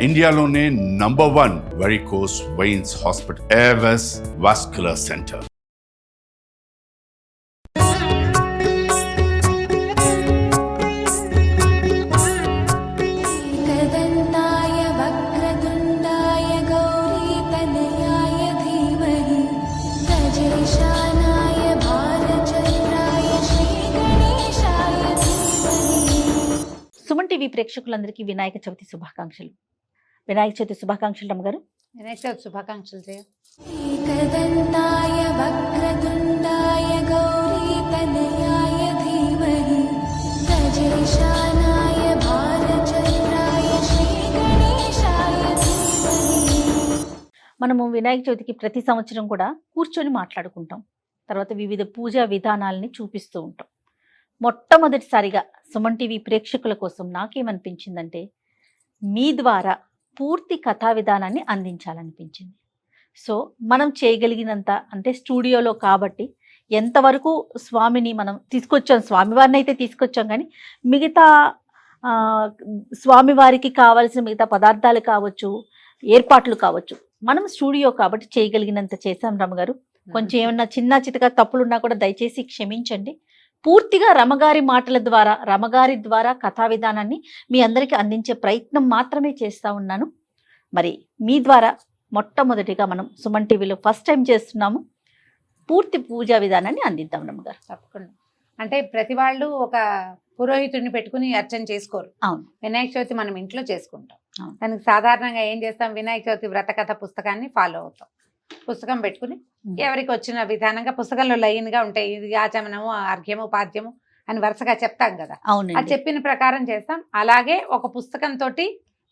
ఇండియాలోనే number 1 varicose veins hospital Avis vascular centre. Suman TV ప్రేక్షకులందరికీ వినాయక చవితి శుభాకాంక్షలు. వినాయక చవితి శుభాకాంక్షలు రమ్మగారు. వినాయక చవితి శుభాకాంక్షలు చేయ. మనము వినాయక చవితికి ప్రతి సంవత్సరం కూడా కూర్చొని మాట్లాడుకుంటాం. తర్వాత వివిధ పూజా విధానాలని చూపిస్తూ ఉంటాం. మొట్టమొదటిసారిగా సుమన్ టీవీ ప్రేక్షకుల కోసం నాకేమనిపించిందంటే మీ ద్వారా పూర్తి కథా విధానాన్ని అందించాలనిపించింది. సో మనం చేయగలిగినంత, అంటే స్టూడియోలో కాబట్టి ఎంతవరకు స్వామిని మనం తీసుకొచ్చాం, స్వామివారిని అయితే తీసుకొచ్చాం, కానీ మిగతా స్వామివారికి కావాల్సిన మిగతా పదార్థాలు కావచ్చు, ఏర్పాట్లు కావచ్చు, మనం స్టూడియో కాబట్టి చేయగలిగినంత చేశాం రమగారు. కొంచెం ఏమన్నా చిన్న చితక తప్పులున్నా కూడా దయచేసి క్షమించండి. పూర్తిగా రమగారి మాటల ద్వారా, రమగారి ద్వారా కథా విధానాన్ని మీ అందరికీ అందించే ప్రయత్నం మాత్రమే చేస్తూ ఉన్నాను. మరి మీ ద్వారా మొట్టమొదటిగా మనం సుమన్ టీవీలో ఫస్ట్ టైం చేస్తున్నాము. పూర్తి పూజా విధానాన్ని అందిద్దాం రమగారు. తప్పకుండా. అంటే ప్రతి వాళ్ళు ఒక పురోహితుడిని పెట్టుకుని అర్చన చేసుకోరు. అవును. వినాయక చవితి మనం ఇంట్లో చేసుకుంటాం. అవును. దానికి సాధారణంగా ఏం చేస్తాం, వినాయక చవితి వ్రతకథ పుస్తకాన్ని ఫాలో అవుతాం. పుస్తకం పెట్టుకుని ఎవరికి వచ్చిన విధానంగా పుస్తకంలో లైన్గా ఉంటాయి. ఇది ఆచమనము, అర్ఘ్యము, పాద్యము అని వరుసగా చెప్తాం కదా. అవును. అది చెప్పిన ప్రకారం చేస్తాం. అలాగే ఒక పుస్తకంతో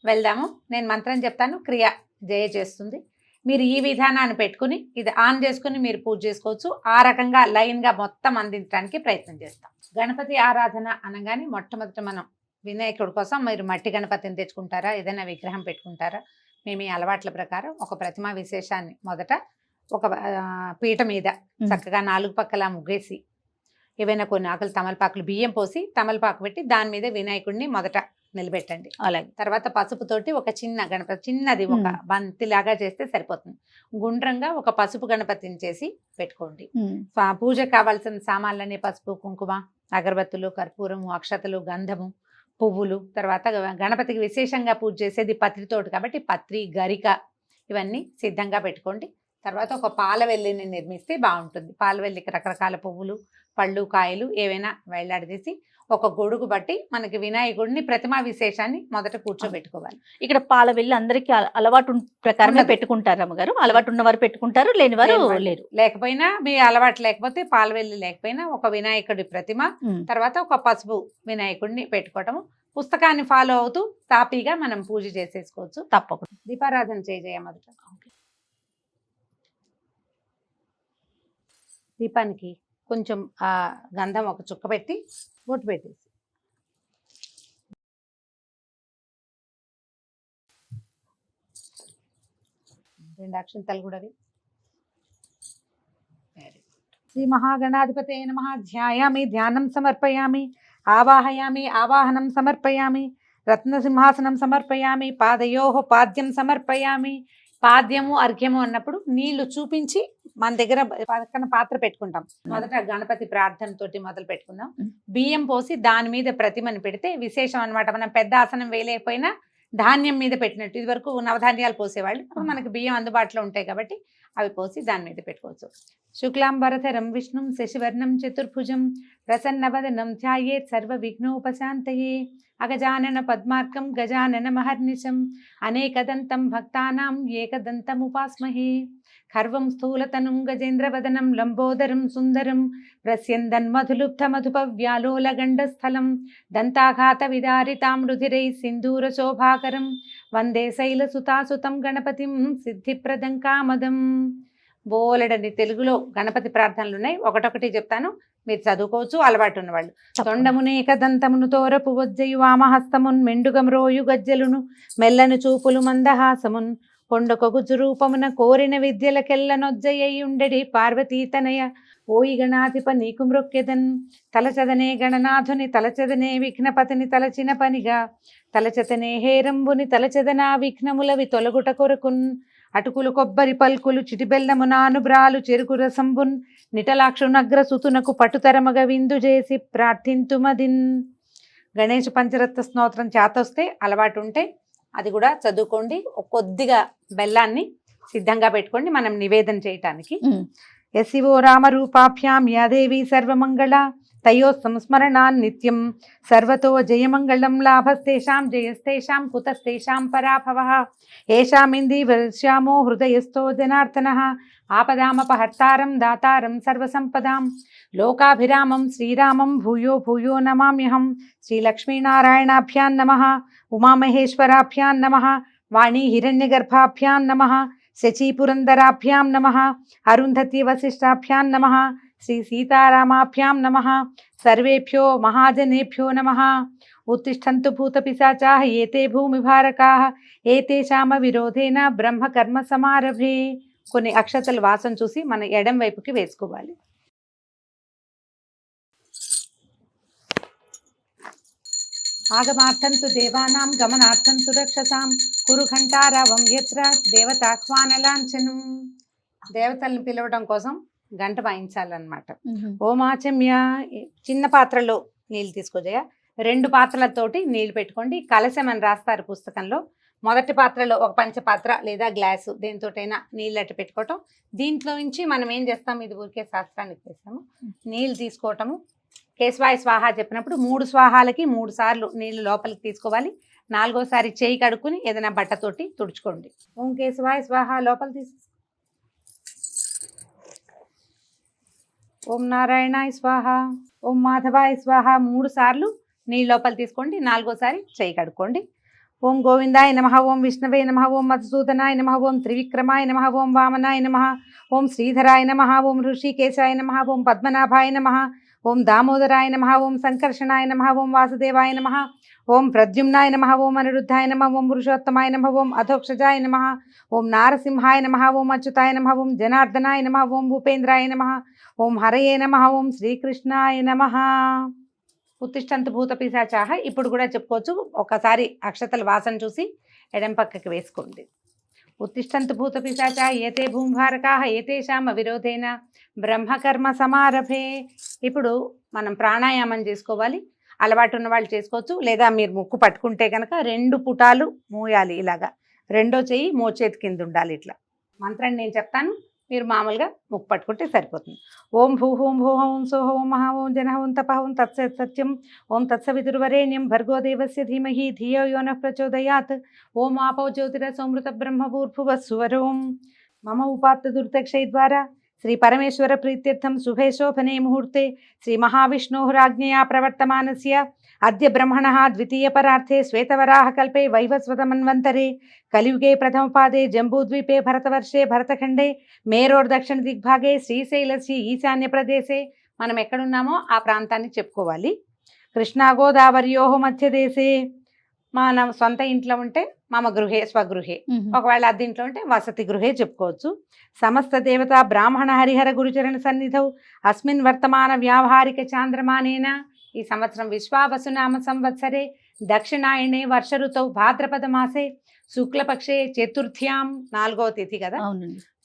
వెళ్దాము. నేను మంత్రం చెప్తాను, క్రియ జయ చేస్తుంది. మీరు ఈ విధానాన్ని పెట్టుకుని ఇది ఆన్ చేసుకుని మీరు పూజ చేసుకోవచ్చు. ఆ రకంగా లైన్గా మొత్తం అందించడానికి ప్రయత్నం చేస్తాం. గణపతి ఆరాధన అనగానే మొట్టమొదట మనం వినాయకుడి కోసం మీరు మట్టి గణపతిని తెచ్చుకుంటారా, ఏదైనా విగ్రహం పెట్టుకుంటారా? మేము ఈ అలవాట్ల ప్రకారం ఒక ప్రతిమా విశేషాన్ని మొదట ఒక పీట మీద చక్కగా 4 పక్కల ముగ్గేసి ఏవైనా కొన్ని ఆకులు తమలపాకులు బియ్యం పోసి తమలపాకు పెట్టి దాని మీద వినాయకుడిని మొదట నిలబెట్టండి. అలాగే తర్వాత పసుపుతోటి ఒక చిన్న గణపతి, చిన్నది ఒక బంతిలాగా చేస్తే సరిపోతుంది. గుండ్రంగా ఒక పసుపు గణపతిని చేసి పెట్టుకోండి. పూజకు కావాల్సిన సామాన్లన్నీ పసుపు, కుంకుమ, అగరబత్తులు, కర్పూరము, అక్షతలు, గంధము, పువ్వులు. తర్వాత గణపతికి విశేషంగా పూజ చేసేది పత్రితోటి కాబట్టి పత్రి, గరిక ఇవన్నీ సిద్ధంగా పెట్టుకోండి. తర్వాత ఒక పాలవెల్లిని నిర్మిస్తే బాగుంటుంది. పాలవెల్లికి రకరకాల పువ్వులు, పళ్ళు, కాయలు ఏవైనా వేలాడదీసి ఒక గొడుగు బట్టి మనకి వినాయకుడిని ప్రతిమా విశేషాన్ని మొదట కూర్చోబెట్టుకోవాలి. ఇక్కడ పాలవెల్లి అందరికీ అలవాటు ప్రకారంగా పెట్టుకుంటారు రమ్మగారు. అలవాటు ఉన్నవారు పెట్టుకుంటారు, లేని వారు లేరు. లేకపోయినా మీ అలవాటు లేకపోతే పాలవెల్లి లేకపోయినా ఒక వినాయకుడి ప్రతిమ, తర్వాత ఒక పసుపు వినాయకుడిని పెట్టుకోవటము. పుస్తకాన్ని ఫాలో అవుతూ తాపీగా మనం పూజ చేసేసుకోవచ్చు. తప్పకుండా. దీపారాధన చేయ మొదట. దీపానికి కొంచెం ఆ గంధం ఒక చుక్క పెట్టి బొట్టు పెట్టేసి రెండు అక్షంతలు కూడా. శ్రీ మహాగణాధిపతే నమః. ధ్యాయామి, ధ్యానం సమర్పయామి, ఆవాహయామి, ఆవాహనం సమర్పయామి, రత్నసింహాసనం సమర్పయామి, పాదయోః పాద్యం సమర్పయామి. పాద్యము, అర్ఘ్యము అన్నప్పుడు నీళ్లు చూపించి మన దగ్గర పక్కన పాత్ర పెట్టుకుంటాం. మొదట గణపతి ప్రార్థనతోటి మొదలు పెట్టుకుందాం. బియ్యం పోసి దాని మీద ప్రతిమని పెడితే విశేషం అనమాట. మనం పెద్ద ఆసనం వేయలేకపోయినా ధాన్యం మీద పెట్టినట్టు. ఇది వరకు నవధాన్యాలు పోసేవాళ్ళు, ఇప్పుడు మనకి బియ్యం అందుబాటులో ఉంటాయి కాబట్టి అవి పోసి దాని మీద పెట్టుకోవచ్చు. శుక్లాంబరధరం విష్ణుం శశివర్ణం చతుర్భుజం ప్రసన్నవదనం ధ్యాయేత్ సర్వ విఘ్నోపశాంతయే. అగజానన పద్మార్కం గజానన మహర్నిశం అనేకదంతం భక్తానాం ఏకదంతముపాస్మహే. ఖర్వం స్థూలతనుం గజేంద్రవదనం లంబోదరం సుందరం ప్రస్యందన్మధులుబ్ధమధుపవ్యాలోలగండస్థలం దంతాఘాత విదారితాం రుధిరై సింధూర శోభాకరం వందే శైలసుతాసుతం గణపతిం సిద్ధిప్రదం కామదం. బోలెడని తెలుగులో గణపతి ప్రార్థనలు ఉన్నాయి. ఒకటొకటి చెప్తాను, మీరు చదువుకోవచ్చు అలవాటు ఉన్నవాళ్ళు. తొండమునేక దంతమును తోరపు వజ్జయు వామహస్తమున్ మెండుగమ్రోయు గజ్జలును మెల్లను చూపులు మందహాసమున్ కొండకొగుజు రూపమున కోరిన విద్యలకెల్ల నొజ్జయ్యుండెడి పార్వతీతనయ ఓయి గణాధిప నీకు మృక్కెదన్ తలచదనే గణనాథుని తలచదనే విఘ్నపతిని తలచిన పనిగా తలచతనే హేరంబుని తలచదనా విఘ్నములవి తొలగుట కొరకున్ అటుకులు కొబ్బరి పల్కులు చిటిబెల్లము నానుబ్రాలు చెరుకు రసంబున్ నిటలాక్షునగ్ర సుతునకు పటుతరమగ విందు చేసి ప్రార్థింతుమదిన్. గణేష్ పంచరత్న స్తోత్రం చేతొస్తే అలవాటు ఉంటే అది కూడా చదువుకోండి. కొద్దిగా బెల్లాన్ని సిద్ధంగా పెట్టుకోండి మనం నివేదన చేయటానికి. యశివో రామరూపాభ్యాం యాదేవి సర్వమంగళ తయో సంస్మరణాన్ నిత్యం సర్వతో జయమంగళం లాభస్తేషాం జయస్తేషాం కుతస్తేషాం పరాభవః ఏషామింది వర్ష్యామో హృదయస్థో జనార్దనః ఆపదామపహర్తారం దాతారం సర్వసంపదాం లోకాభిరామం శ్రీరామం భూయో భూయో నమామ్యహం. శ్రీలక్ష్మీనారాయణాభ్యాం నమః, ఉమామహేశ్వరాభ్యాం నమః, వాణీ హిరణ్యగర్భాభ్యాం నమః, శచీపురందరాభ్యాం నమః, అరుంధతి వశిష్టాభ్యాం నమః, శ్రీ సీతారామాభ్యాం నమః. సర్వేభ్యో మహాజనేభ్యో నమః. ఉత్తిష్టంతు భూతపిశాచాః ఏతే భూమిభారకాః ఏతేషామ విరోధేన బ్రహ్మకర్మ సమారభే. కొన్ని అక్షతలు వాసన చూసి మన ఎడం వైపుకి వేసుకోవాలి. ఆగమార్థంతు దేవానాం గమనార్థంతు రక్షసాం కురు ఘంటారావం యత్ర దేవతాహ్వానలాంఛనం. దేవతల్ని పిలవడం కోసం గంట వాయించాలన్నమాట. ఓమాచమ్య. చిన్న పాత్రలో నీళ్ళు తీసుకోజయ. 2 పాత్రలతోటి నీళ్లు పెట్టుకోండి. కలశం అని రాస్తారు పుస్తకంలో. మొదటి పాత్రలో ఒక పంచపాత్ర లేదా గ్లాసు దేనితోటైనా నీళ్ళు అట్టు పెట్టుకోవటం. దీంట్లో నుంచి మనం ఏం చేస్తాం, ఇది ఊరికే శాస్త్రానికి చేస్తాము. నీళ్ళు తీసుకోవటము. కేశవాయ స్వాహ చెప్పినప్పుడు 3 స్వాహాలకి 3 సార్లు నీళ్లు లోపలికి తీసుకోవాలి. 4వసారి చేయి కడుక్కుని ఏదైనా బట్టతోటి తుడుచుకోండి. ఓం కేశవాయ స్వాహ లోపల తీసు. ఓం నారాయణాయ స్వాహ, ఓం మాధవాయ స్వాహ 3 సార్లు నీళ్ళు లోపల తీసుకోండి. 4వసారి చేయి కడుక్కోండి. ఓం గోవిందాయ నమః, ఓం విష్ణవే నమః, ఓం మధుసూదనాయ నమః, ఓం త్రివిక్రమాయ నమః, ఓం వామనాయ నమః, ఓం శ్రీధరాయ నమః, ఓం ఋషికేశాయ నమః, ఓం పద్మనాభాయ నమః, ఓం దామోదరాయ నమః, ఓం సంకర్షణాయ నమః, ఓం వాసుదేవాయ నమః, ఓం ప్రద్యుమ్నాయ నమః, ఓం అనిరుద్ధాయ నమః, ఓం పురుషోత్తమాయ నమః, ఓం అధోక్షజాయ నమః, ఓం నారసింహాయ నమః, ఓం అచ్యుతాయ నమః, ఓం జనార్దనాయ నమః, ఓం భూపేంద్రాయ నమః, ఓం హరయే నమః, ఓం శ్రీకృష్ణాయ నమః. ఉత్తిష్టంతు భూత పిశాచాః. ఇప్పుడు కూడా చెప్పుకోవచ్చు. ఒకసారి అక్షతల వాసన చూసి ఎడం పక్కకి వేసుకోండి. ఉత్తిష్టంతు భూత పిశాచాః ఏతే భూమిభారకాః ఏతేషామ విరోధేన బ్రహ్మకర్మ సమారభే. ఇప్పుడు మనం ప్రాణాయామం చేసుకోవాలి. అలవాటు ఉన్న వాళ్ళు చేసుకోవచ్చు. లేదా మీరు ముక్కు పట్టుకుంటే కనుక 2 పుటాలు మూయాలి. ఇలాగా 2వ చెయ్యి మోచేతి కింద ఉండాలి. ఇట్లా మంత్రాన్ని నేను చెప్తాను, మీరు మామూలుగా ముక్కు పట్టుకుంటే సరిపోతుంది. ఓం భూహోం భూహోం సోహోం మహా ఓం జనః ఓం తపః ఓం తత్సత్ సత్యం ఓం తత్సవితుర్వరేణ్యం భర్గో దేవస్య ధీమహి ధియో యో నః ప్రచోదయాత్. ఓం ఆపో జ్యోతిరసోమృత బ్రహ్మభూర్భువస్సువరోం. మమ ఉపాత్త దుర్దక్షై ద్వారా శ్రీ పరమేశ్వర ప్రీత్యర్థం శుభే శోభనే ముహూర్తే శ్రీ మహావిష్ణోరాజ్ఞయా ప్రవర్తమానస్య అద్య బ్రహ్మణః ద్వితీయ పరార్థే శ్వేతవరాహ కల్పే వైవస్వతమన్వంతరే కలియుగే ప్రథమపాదే జంబూద్వీపే భరతవర్షే భరతఖండే మేరోర్ దక్షిణ దిగ్భాగే శ్రీశైలస్య ఈశాన్య ప్రదేశే. మనం ఎక్కడున్నామో ఆ ప్రాంతాన్ని చెప్పుకోవాలి. కృష్ణా గోదావరియోహ మధ్యదేశే. మన సొంత ఇంట్లో ఉంటే మమ గృహే స్వగృహే, ఒకవేళ అద్దె ఇంట్లో ఉంటే వసతి గృహే చెప్పుకోవచ్చు. సమస్త దేవత బ్రాహ్మణ హరిహర గురుచరణ సన్నిధౌ అస్మిన్ వర్తమాన వ్యావహారిక చాంద్రమానేన. ఈ సంవత్సరం విశ్వావసునామ సంవత్సరే దక్షిణాయనే వర్ష ఋతౌ భాద్రపద మాసే శుక్లపక్షే చతుర్థ్యాం 4వ తిథి కదా.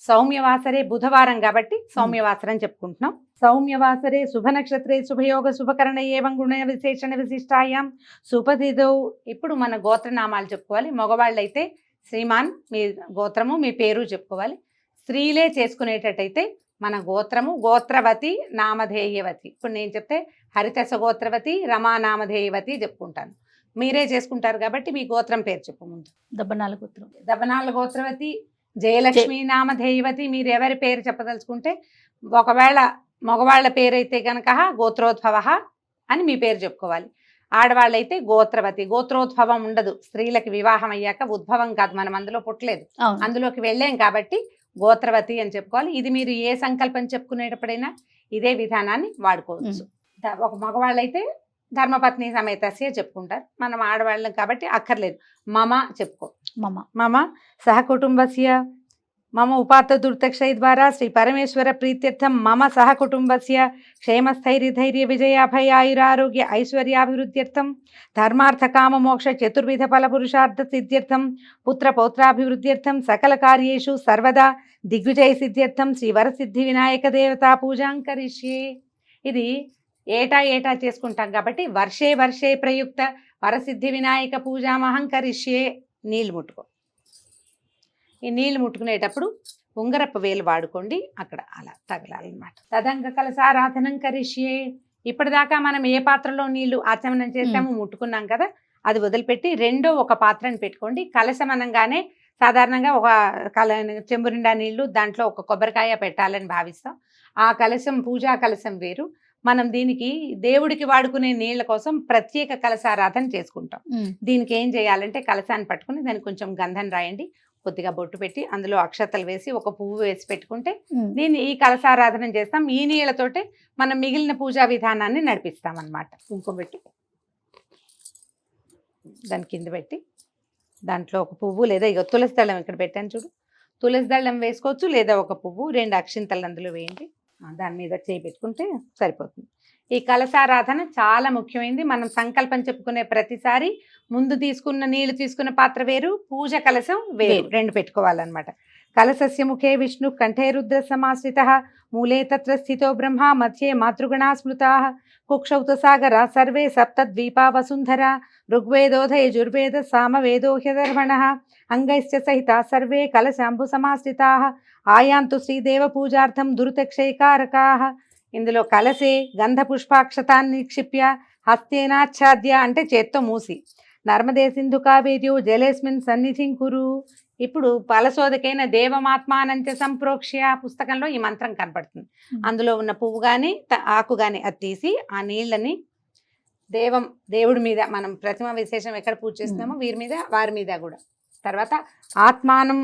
సౌమ్యవాసరే బుధవారం కాబట్టి సౌమ్యవాసరం చెప్పుకుంటున్నాం. సౌమ్యవాసరే శుభ నక్షత్రే శుభయోగ శుభకరణ ఏవం గుణ విశేషణ విశిష్టాయాం సుపతిథౌ. ఇప్పుడు మన గోత్రనామాలు చెప్పుకోవాలి. మగవాళ్ళైతే శ్రీమాన్ మీ గోత్రము మీ పేరు చెప్పుకోవాలి. స్త్రీలే చేసుకునేటట్టయితే మన గోత్రము గోత్రవతి నామధేయవతి. ఇప్పుడు నేను చెప్తే హరితస గోత్రవతి రమా నామధేయవతి చెప్పుకుంటాను. మీరే చేసుకుంటారు కాబట్టి మీ గోత్రం పేరు చెప్పు ముందు. దబ్బనాల గోత్రం. దబ్బనాల గోత్రవతి, జయలక్ష్మి నామధేయవతి. మీరు ఎవరి పేరు చెప్పదలుచుకుంటే, ఒకవేళ మగవాళ్ళ పేరైతే కనుక గోత్రోద్భవ అని మీ పేరు చెప్పుకోవాలి. ఆడవాళ్ళైతే గోత్రవతి. గోత్రోద్భవం ఉండదు. స్త్రీలకి వివాహం అయ్యాక ఉద్భవం కాదు, మనం అందులో పుట్టలేదు, అందులోకి వెళ్ళాం కాబట్టి గోత్రవతి అని చెప్పుకోవాలి. ఇది మీరు ఏ సంకల్పం చెప్పుకునేటప్పుడైనా ఇదే విధానాన్ని వాడుకోవచ్చు. ఒక మగవాళ్ళైతే ధర్మపత్ని సమేతస్య చెప్పుకుంటారు. మనం ఆడవాళ్ళం కాబట్టి అక్కర్లేదు. మమ చెప్పుకో. మమ సహకుటుంబస్య మమ ఉపాత్త దుర్దక్షై ద్వారా శ్రీ పరమేశ్వర ప్రీత్యర్థం మమ సహ కుటుంబస్య క్షేమస్థైర్య విజయాభయాయురారోగ్య ఐశ్వర్యాభివృద్ధ్యర్థం ధర్మార్థ కామ మోక్ష చతుర్విధ ఫల పురుషార్థ సిద్ధ్యర్థం పుత్ర పౌత్రాభివృద్ధ్యర్థం సకల కార్యేషు సర్వదా దిగ్విజయ సిద్ధ్యర్థం శ్రీ వరసిద్ధి వినాయక దేవతా పూజాం కరిష్యే. ఇది ఏటా చేసుకుంటాం కాబట్టి వర్షే వర్షే ప్రయుక్త వరసిద్ధి వినాయక పూజామహం కరిష్యే. నీళ్ళు ముట్టుకో. ఈ నీళ్లు ముట్టుకునేటప్పుడు ఉంగరపు వేలు వాడుకోండి, అక్కడ అలా తగలాలన్నమాట. తదంగ కలసారాధనం కరిష్యే. ఇప్పటిదాకా మనం ఏ పాత్రలో నీళ్లు ఆచమనం చేసామో ముట్టుకున్నాం కదా, అది వదిలిపెట్టి రెండో ఒక పాత్రను పెట్టుకోండి. కలశం అనగానే సాధారణంగా ఒక చెంబు నిండా నీళ్లు, దాంట్లో ఒక కొబ్బరికాయ పెట్టాలని భావిస్తాం. ఆ కలశం పూజా కలశం వేరు. మనం దీనికి దేవుడికి వాడుకునే నీళ్ల కోసం ప్రత్యేక కలశారాధన చేసుకుంటాం. దీనికి ఏం చేయాలంటే కలశాన్ని పట్టుకుని దానికి కొంచెం గంధం రాయండి, కొద్దిగా బొట్టు పెట్టి అందులో అక్షతలు వేసి ఒక పువ్వు వేసి పెట్టుకుంటే దీన్ని ఈ కలశారాధన చేస్తాం. ఈ నీళ్లతోటే మనం మిగిలిన పూజా విధానాన్ని నడిపిస్తాం అన్నమాట. కుంకుమ పెట్టి దాని కింద పెట్టి దాంట్లో ఒక పువ్వు లేదా ఇక తులసి దళం ఇక్కడ పెట్టాను చూడు, తులసి దళం వేసుకోవచ్చు, లేదా ఒక పువ్వు 2 అక్షింతలు అందులో వేయండి. దాని మీద చేయి పెట్టుకుంటే సరిపోతుంది. ఈ కలశారాధన చాలా ముఖ్యమైనది. మనం సంకల్పం చెప్పుకునే ప్రతిసారి ముందు తీసుకున్న నీళ్లు తీసుకున్న పాత్ర వేరు, పూజ కలశం వేరు, 2 పెట్టుకోవాలన్నమాట. కలశస్య ముఖే విష్ణు కంఠే రుద్ర సమాశ్రిత మూలే తత్ర స్థితో బ్రహ్మ మధ్యే మాతృగణా స్మృతా కుక్షౌత సాగర సర్వే సప్తద్వీపా వసుంధర ఋగ్వేదోధ యజుర్వేద సామవేదో హ్యధర్మణ అంగైశ్చ సహిత సర్వే కలశాంబు సమాశ్రితా ఆయాంతు శ్రీదేవ పూజార్థం దురితక్షయకారకా. ఇందులో కలసే గంధ పుష్పాక్షతాన్ని నిక్షిప్య హస్తేనాచ్ఛాద్య అంటే చేత్తో మూసి నర్మదే సింధు కావేర్యో జలేస్మిన్ సన్నిధిం కురు. ఇప్పుడు ఫలశోధకైన దేవమాత్మానంచ సంప్రోక్ష్య పుస్తకంలో ఈ మంత్రం కనపడుతుంది. అందులో ఉన్న పువ్వు కానీ ఆకు కానీ అది తీసి ఆ నీళ్ళని దేవుడి మీద, మనం ప్రతిమ విశేషం ఎక్కడ పూజ చేస్తున్నామో వీరి మీద వారి మీద కూడా, తర్వాత ఆత్మానం,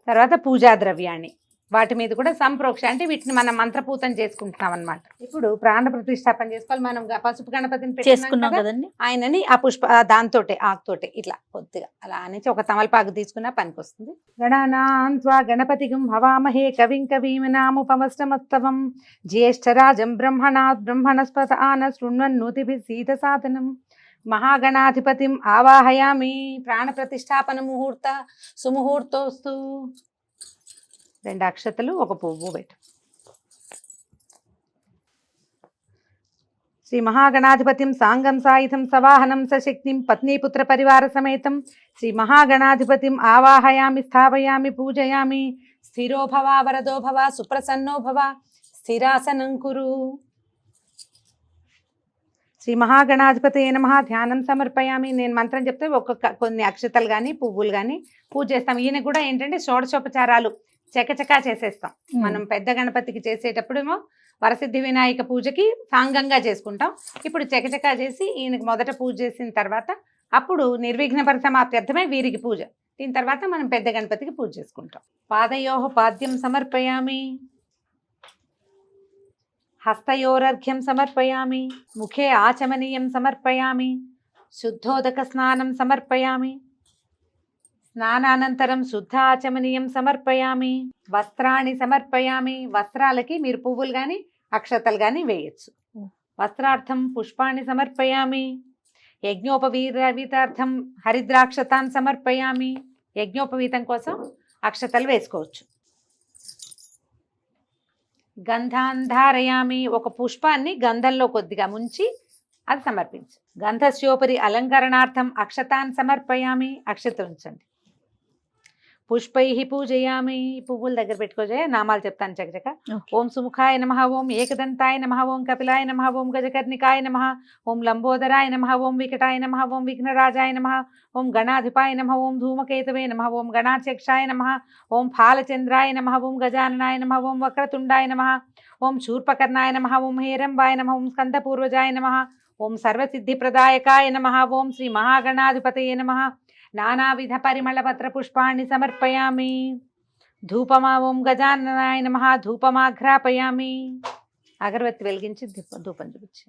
తర్వాత పూజా ద్రవ్యాన్ని వాటి మీద కూడా సంప్రోక్ష అంటే వీటిని మనం మంత్రపూతం చేసుకుంటున్నాం అన్నమాట. ఇప్పుడు ప్రాణ ప్రతిష్టాపన చేసుకోవాలి. మనం పసుపు గణపతిని చేసుకున్నాం కదండి, ఆయనని ఆ దాంతోటే ఆకుతోటే ఇట్లా కొద్దిగా అలా అనేసి ఒక తమలపాకు తీసుకున్నా పనికి వస్తుంది. గణానాన్త్వా గణపతిగం హవామహే కవిం కవీమనాముపమస్తమస్తవం జ్యేష్ఠరాజం బ్రహ్మణస్పత ఆన శృణ్వన్నోతిభిः సీతసాదనం మహాగణాధిపతిం ఆవాహయామి. ప్రాణ ప్రతిష్టాపన ముహూర్త సుముహూర్తోస్తు. 2 అక్షతలు ఒక పువ్వు పెట్టు. శ్రీ మహాగణాధిపతిం సాంగం సాయుధం సవాహనం సశక్తిం పత్నీపుత్ర పరివార సమేతం శ్రీ మహాగణాధిపతిం ఆవాహయామి స్థాపయామి పూజయామి. స్థిరో భవ వరదో భవ సుప్రసన్నో భవ స్థిరాసనం కురు. శ్రీ మహాగణాధిపతి నమః. ధ్యానం సమర్పయామి. నేను మంత్రం చెప్తే కొన్ని అక్షతలు కానీ పువ్వులు కానీ పూజ చేస్తాం. ఈయన కూడా ఏంటంటే షోడశోపచారాలు చకచకా చేసేస్తాం. మనం పెద్ద గణపతికి చేసేటప్పుడేమో వరసిద్ధి వినాయక పూజకి సాంగంగా చేసుకుంటాం. ఇప్పుడు చకచకా చేసి ఈయనకి మొదట పూజ చేసిన తర్వాత అప్పుడు నిర్విఘ్న పరిసమాప్త్యర్థమే వీరికి పూజ. దీని తర్వాత మనం పెద్ద గణపతికి పూజ చేసుకుంటాం. పాదయోః పాద్యం సమర్పయామి, హస్తయోరర్ఘ్యం సమర్పయామి, ముఖే ఆచమనీయం సమర్పయామి, శుద్ధోదక స్నానం సమర్పయామి, స్నానానంతరం శుద్ధ ఆచమనీయం సమర్పయామి, వస్త్రాన్ని సమర్పయామి. వస్త్రాలకి మీరు పువ్వులు కానీ అక్షతలు కానీ వేయచ్చు. వస్త్రార్థం పుష్పాన్ని సమర్పయామి. యజ్ఞోపవీతార్థం హరిద్రాక్షతాన్ సమర్పయామి. యజ్ఞోపవీతం కోసం అక్షతలు వేసుకోవచ్చు. గంధాన్ ధారయామి. ఒక పుష్పాన్ని గంధంలో కొద్దిగా ముంచి అది సమర్పించు. గంధస్యోపరి అలంకరణార్థం అక్షతాన్ సమర్పయామి. అక్షత ఉంచండి. పుష్పై పూజయామి. పువ్వుల దగ్గర పెట్టుకోజాయ. నామాలు చెప్తాను చకచక. ఓం సుముఖాయ నమః, ఓం ఏకదంతాయ నమః, ఓం కపిలాయ నమః, ఓం గజకర్ణికాయ నమః, ఓం లంబోదరాయ నమః, ఓం వికటాయ నమః, ఓం విఘ్నరాజాయ నమః, ఓం గణాధిపాయ నమః, ఓం ధూమకేతవే నమః, ఓం గణాధ్యక్షాయ నమః, ఓం ఫాలచంద్రాయ నమః, ఓం గజాననాయ నమః, ఓం వక్రతుండాయ నమః, ఓం శూర్పకర్ణాయ నమః, ఓం హేరంబాయ నమః, ఓం స్కందపూర్వజాయ నమః, ఓం సర్వసిద్ధిప్రదాయకాయ నమః, ఓం శ్రీ మహాగణాధిపతయే నమః. నానావిధ పరిమళపత్ర పుష్పాన్ని సమర్పయామి. ధూపమా ఓం గజాననాయ నమః. ధూపమాఘ్రాపయామి. అగరబత్తి వెలిగించి ధూపం చూపించి.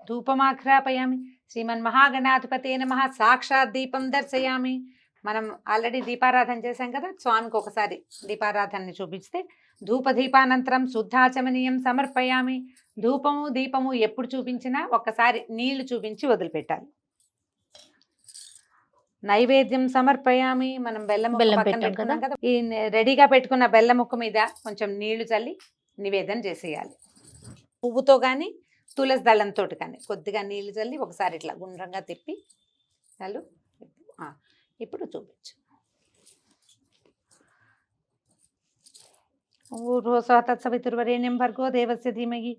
ధూపమాఘ్రాపయామి. శ్రీమన్మహాగణాధిపతే నమః. సాక్షాత్ దీపం దర్శయామి. మనం ఆల్రెడీ దీపారాధన చేశాం కదా, స్వామికి ఒకసారి దీపారాధనని చూపిస్తే ధూపదీపానంతరం శుద్ధాచమనీయం సమర్పయామి. ధూపము దీపము ఎప్పుడు చూపించినా ఒక్కసారి నీళ్లు చూపించి వదిలిపెట్టాలి. నైవేద్యం సమర్పయామి. మనం బెల్లం బెల్లం పక్కన పెట్టాం పెట్టుకున్నాం కదా, ఈ రెడీగా పెట్టుకున్న బెల్లం ముక్క మీద కొంచెం నీళ్లు చల్లి నివేదన చేసేయాలి. పువ్వుతో కానీ తులసి దళంతో కానీ కొద్దిగా నీళ్లు చల్లి ఒకసారి ఇట్లా గుండ్రంగా తిప్పి చాలు. ఇప్పుడు చూపించు. తత్సవితుర్వరేణ్యం భర్గో దేవస్య ధీమహి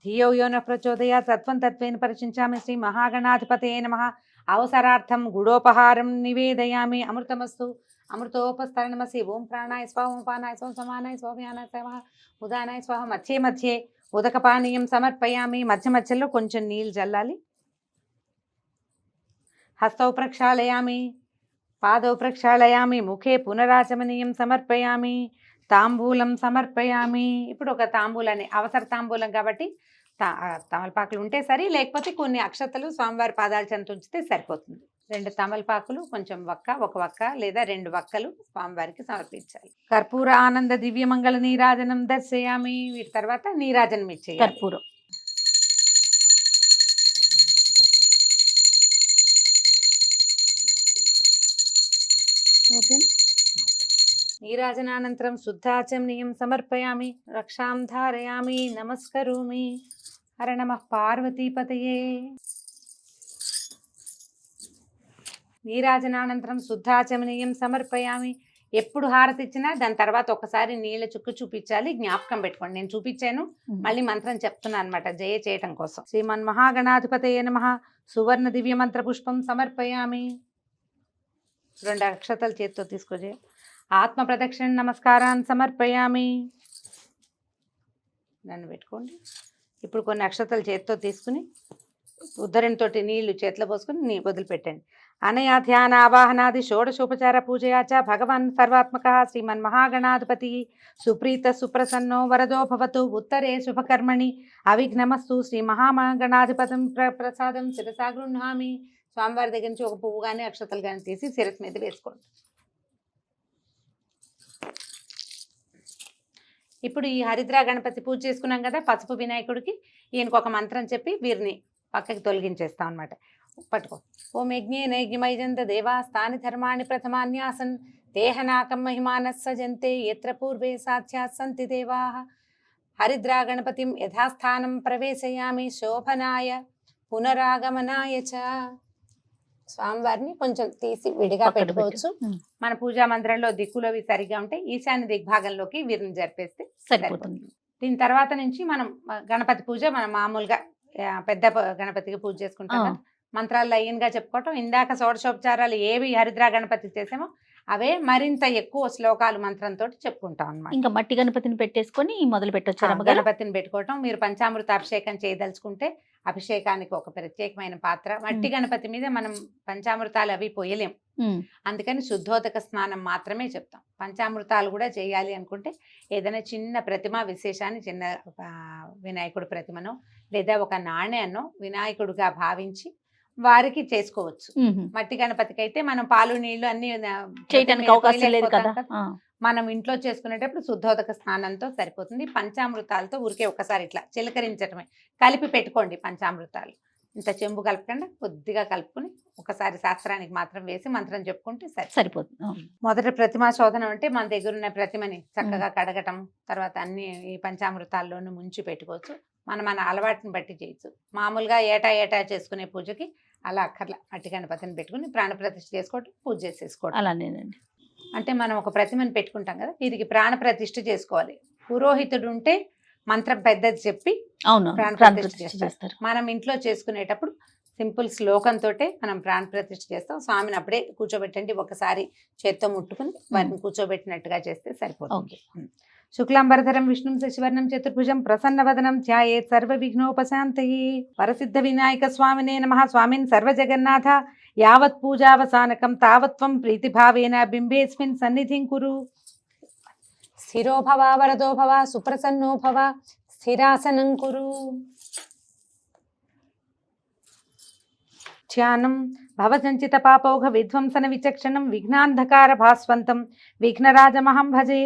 ధియో యో నః ప్రచోదయాత్. తత్వం తత్వేన పరిచించామి. శ్రీ మహాగణాధిపతయే నమః. అవసరార్థం గుడోపహారం నివేదయామి. అమృతమస్తు. అమృతోపస్తరణమసి. ఓం ప్రాణాయ స్వాహ. ఓం పానాయ స్వాహ. సమానాయ స్వాహ. వ్యానాయ స్వాహ. ఉదానాయ స్వాహ. మధ్యే మధ్యే ఉదకపానీయం సమర్పయామి. మధ్య మధ్యలో కొంచెం నీళ్ళు చల్లాలి. హస్తౌ ప్రక్షాళయామి. పాదౌ ప్రక్షాళయామి. ముఖే పునరాచమనీయం సమర్పయామి. తాంబూలం సమర్పయామి. ఇప్పుడు ఒక తాంబూలాన్ని, అవసర తాంబూలం కాబట్టి తమలపాకులు ఉంటే సరి, లేకపోతే కొన్ని అక్షతలు స్వామివారి పాదాల చెంత ఉంచితే సరిపోతుంది. 2 తమలపాకులు, కొంచెం ఒక వక్క లేదా 2 వక్కలు స్వామివారికి సమర్పించాలి. కర్పూర ఆనంద దివ్యమంగళ నీరాజనం దర్శయామి. వీటి తర్వాత నీరాజనం ఇచ్చేయాలి. కర్పూరం. ఓకే. నీరాజనానంతరం శుద్ధాచమనీయం సమర్పయామి. రక్షాం ధారయామి. నమస్కరోమి. హర నమః పార్వతీపతయే. నీరాజనానంతరం శుద్ధాచమనీయం సమర్పయామి. ఎప్పుడు హారతి ఇచ్చినా దాని తర్వాత ఒకసారి నీళ్ళ చుక్కు చూపించాలి. జ్ఞాపకం పెట్టుకోండి. నేను చూపించాను, మళ్ళీ మంత్రం చెప్తున్నాను అనమాట, జయ చేయటం కోసం. శ్రీమన్మహాగణాధిపతయే నమః. సువర్ణ దివ్య మంత్ర పుష్పం సమర్పయామి. 2 అక్షతలు చేతితో తీసుకొచ్చే. ఆత్మ ప్రదక్షిణ నమస్కారాన్ని సమర్పయామి. నన్ను పెట్టుకోండి. ఇప్పుడు కొన్ని అక్షతలు చేతితో తీసుకుని ఉద్ధరణతోటి నీళ్లు చేతిలో పోసుకుని వదిలిపెట్టండి. అనయా ధ్యాన ఆవాహనాది షోడశోపచార పూజయాచ భగవాన్ సర్వాత్మక శ్రీమన్మహాగణాధిపతి సుప్రీత సుప్రసన్నో వరదో భవతు. ఉత్తరే శుభకర్మణి అవిఘ్నమస్తు. శ్రీ మహాగణాధిపతం ప్రసాదం శిరసా గృహ్ణామి. స్వామివారి దగ్గర నుంచి ఒక పువ్వు కానీ అక్షతలు కానీ తీసి శిరస్సు మీద వేసుకోండి. ఇప్పుడు ఈ హరిద్రా గణపతి పూజ చేసుకున్నాం కదా, పసుపు వినాయకుడికి ఈయనకు ఒక మంత్రం చెప్పి వీరిని పక్కకి తొలగించేస్తాం అనమాట. పట్టుకో. ఓం యజ్ఞే నైజ్ఞమైజంత దేవా స్థాని ధర్మాణి ప్రథమాన్యాసన్ దేహనాకం మహిమానః సజంతే యత్ర పూర్వే సాధ్యాత్ సంతి దేవాః. హరిద్రా గణపతిం యథాస్థానం ప్రవేశయామి శోభనాయ పునరాగమనాయ చ. స్వామివారిని కొంచెం తీసి విడిగా పెట్టుకోవచ్చు. మన పూజా మందిరంలో దిక్కులవి సరిగా ఉంటే ఈశాన్య దిగ్భాగంలోకి వీరిని జరిపేస్తే సరిపోతుంది. దీని తర్వాత నుంచి మనం గణపతి పూజ మనం మామూలుగా పెద్ద గణపతికి పూజ చేసుకుంటాం కదా, మంత్రాలు లైన్గా చెప్పుకోవటం. ఇందాక షోడశోపచారాలు ఏవి హరిద్రా గణపతి చేసామో అవే మరింత ఎక్కువ శ్లోకాలు మంత్రంతో చెప్పుకుంటాం అన్నమాట. ఇంకా మట్టి గణపతిని పెట్టేసుకొని మొదలు పెట్టొచ్చు. గణపతిని పెట్టుకోవటం. మీరు పంచామృత అభిషేకం చేయదలుచుకుంటే అభిషేకానికి ఒక ప్రత్యేకమైన పాత్ర. మట్టి గణపతి మీద మనం పంచామృతాలు అవి పోయలేం, అందుకని శుద్ధోదక స్నానం మాత్రమే చెప్తాం. పంచామృతాలు కూడా చేయాలి అనుకుంటే ఏదైనా చిన్న ప్రతిమ విశేషాన్ని, చిన్న వినాయకుడి ప్రతిమనో లేదా ఒక నాణ్యాన్నో వినాయకుడిగా భావించి వారికి చేసుకోవచ్చు. మట్టి గణపతికి అయితే మనం పాలు నీళ్లు అన్ని చేయడానికి అవకాశం లేదు కదా. మనం ఇంట్లో చేసుకునేటప్పుడు శుద్ధోదక స్నానంతో సరిపోతుంది. పంచామృతాలతో ఊరికే ఒకసారి ఇట్లా చిలకరించటమే. కలిపి పెట్టుకోండి పంచామృతాలు. ఇంత చెంబు కలపకుండా కొద్దిగా కలుపుకుని ఒకసారి శాస్త్రానికి మాత్రం వేసి మంత్రం చెప్పుకుంటే సరిపోతుంది. మొదటి ప్రతిమా శోధనం అంటే మన దగ్గర ఉన్న ప్రతిమని చక్కగా కడగటం, తర్వాత అన్ని ఈ పంచామృతాల్లోనూ ముంచి పెట్టుకోవచ్చు. మన అలవాటుని బట్టి చేయొచ్చు. మామూలుగా ఏటా చేసుకునే పూజకి అలా అక్కర్లా, మట్టి గణపతిని పెట్టుకుని ప్రాణప్రతిష్ఠ చేసుకోవటం, పూజ చేసేసుకోవటం. అలానేనండి. అంటే మనం ఒక ప్రతిమని పెట్టుకుంటాం కదా, వీరికి ప్రాణప్రతిష్ఠ చేసుకోవాలి. పురోహితుడు ఉంటే మంత్రం పెద్దది చెప్పి ప్రాణప్రతిష్ఠ చేస్తారు. మనం ఇంట్లో చేసుకునేటప్పుడు సింపుల్ శ్లోకంతో మనం ప్రాణప్రతిష్ఠ చేస్తాం. స్వామిని అప్పుడే కూర్చోబెట్టండి, ఒకసారి చేత్తో ముట్టుకుని వారిని కూర్చోబెట్టినట్టుగా చేస్తే సరిపోతుంది. శుక్లాంబరధరం విష్ణుం శశివర్ణం చతుర్భుజం ప్రసన్నవదనం ధ్యాయేత్ సర్వ విఘ్నోపశాంతయే. వరసిద్ధ వినాయక స్వామినే నమః. స్వామిన్ సర్వజగన్నాథ యావత్ పూజావసానకం తావత్వం ప్రీతిభావేన బింబేస్మిన్ సన్నిధిం కురు. స్థిరో భవ వరదో భవ సుప్రసన్నో భవ స్థిరాసనం కురు. ధ్యానం భవసంచిత పాపౌఘ విధ్వంసన విచక్షణం విఘ్నాంధకార భాస్వంతం విఘ్నరాజమహం భజే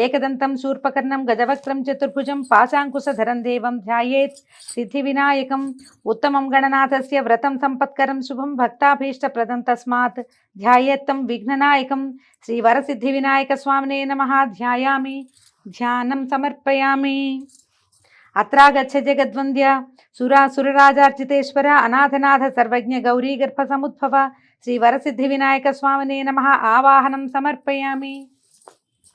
ఏకదంతం శూర్పకర్ణం గజవక్త్రం చతుర్భుజం పాశాంకుశధరం దేవం ధ్యాయేత్ సిద్ధి వినాయకం ఉత్తమం గణనాథస్య వ్రతం సంపత్కరం శుభం భక్తాభీష్టప్రదం తస్మాత్ ధ్యాయేత్తం విఘ్ననాయకం శ్రీవరసిద్ధి వినాయక స్వామినే నమః ధ్యాయామి ధ్యానం సమర్పయామి. అత్రాగచ్చ జగద్వంద్య సురరాజార్చితేశ్వర అనాథనాథ సర్వజ్ఞ గౌరీ గర్భ సముద్భవ శ్రీ వరసిద్ధి వినాయక స్వామినే నమః ఆవాహనం సమర్పయామి.